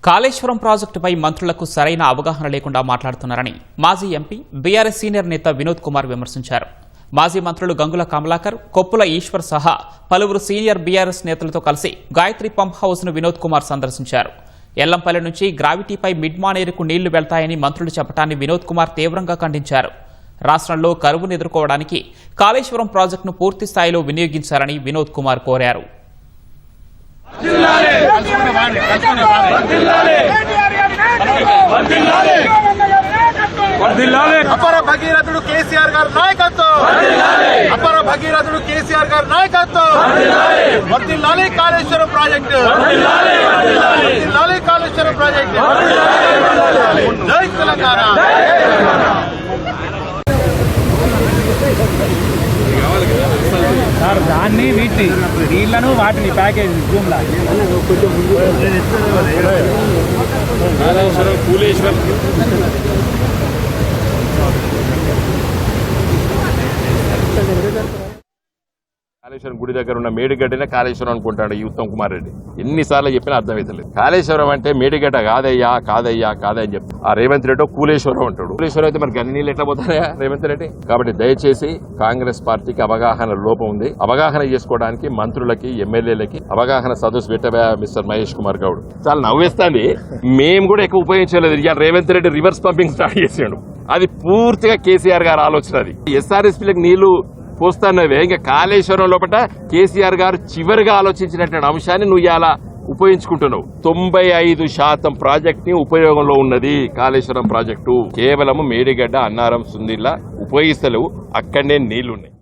కాళేశ్వరం ప్రాజెక్టుపై మంత్రులకు సరైన అవగాహన లేకుండా మాట్లాడుతున్నారని మాజీ ఎంపీ బీఆర్ఎస్ సీనియర్ నేత వినోద్ కుమార్ విమర్శించారు. మాజీ మంత్రులు గంగుల కమలాకర్, కొప్పుల ఈశ్వర్ సహా పలువురు సీనియర్ బీఆర్ఎస్ నేతలతో కలిసి గాయత్రి పంప్ హౌస్ ను వినోద్ కుమార్ సందర్శించారు. ఎల్లంపల్లి నుంచి గ్రావిటీపై మిడ్ మానేరుకు నీళ్లు వెళ్తాయని మంత్రులు చెప్పడాన్ని వినోద్ కుమార్ తీవ్రంగా ఖండించారు. రాష్ట్రంలో కరువును ఎదుర్కోవడానికి కాళేశ్వరం ప్రాజెక్టును పూర్తి స్థాయిలో వినియోగించాలని వినోద్ కుమార్ కోరారు. అపర భగీరథుడు కేసీఆర్ గారి నాయకత్వం, అపర భగీరథుడు కేసీఆర్ గారి నాయకత్వం. వర్ధిల్లాలి కాళేశ్వరం ప్రాజెక్టు, వర్ధిల్లాలి కాళేశ్వరం ప్రాజెక్టు. జై తెలంగాణ. సార్ దాన్ని వీటి నీళ్లను వాటిని ప్యాకేజ్ జూమ్లా కూలేశ్వరం కాళేశ్వరం గుడి దగ్గర ఉన్న మేడిగడ్డనే కాళేశ్వరం అనుకుంటాడు ఈ ఉత్తమ్ కుమార్ రెడ్డి. ఎన్నిసార్లు చెప్పినా అర్థమవుతలేదు. కాళేశ్వరం అంటే మేడిగడ్డ కాదయ్యా కాదయ్యా కాదని చెప్పి ఆ రేవంత్ రెడ్డి కూలేశ్వరం అంటాడు. కూలేశ్వరం అయితే మరి గన్ని నీళ్ళు ఎట్లా పోతాయా రేవంత్ రెడ్డి? కాబట్టి దయచేసి కాంగ్రెస్ పార్టీకి అవగాహన లోపం ఉంది. అవగాహన చేసుకోవడానికి మంత్రులకి ఎమ్మెల్యేలకి అవగాహన సదస్సు పెట్టవా మిస్టర్ మహేష్ కుమార్ గౌడ్. చాలా నవ్వేస్తాంది. మేము కూడా ఎక్కువ ఉపయోగించలేదు. ఇవాళ Revanth Reddy reverse pumping start చేసాడు. అది పూర్తిగా కేసీఆర్ గారు ఆలోచన. అది ఎస్ఆర్ఎస్పీలకు నీళ్లు పోస్తానవే ఇంకా కాళేశ్వరం లోపల కేసీఆర్ గారు చివరిగా ఆలోచించినటువంటి అంశాన్ని నువ్వు ఇలా ఉపయోగించుకుంటున్నావు. 95% ప్రాజెక్ట్ ని ఉపయోగంలో ఉన్నది కాళేశ్వరం ప్రాజెక్టు. కేవలం మేడిగడ్డ, అన్నారం, సుందిల్లా ఉపయోగిస్తలేవు. అక్కడనే నీళ్లున్నాయి.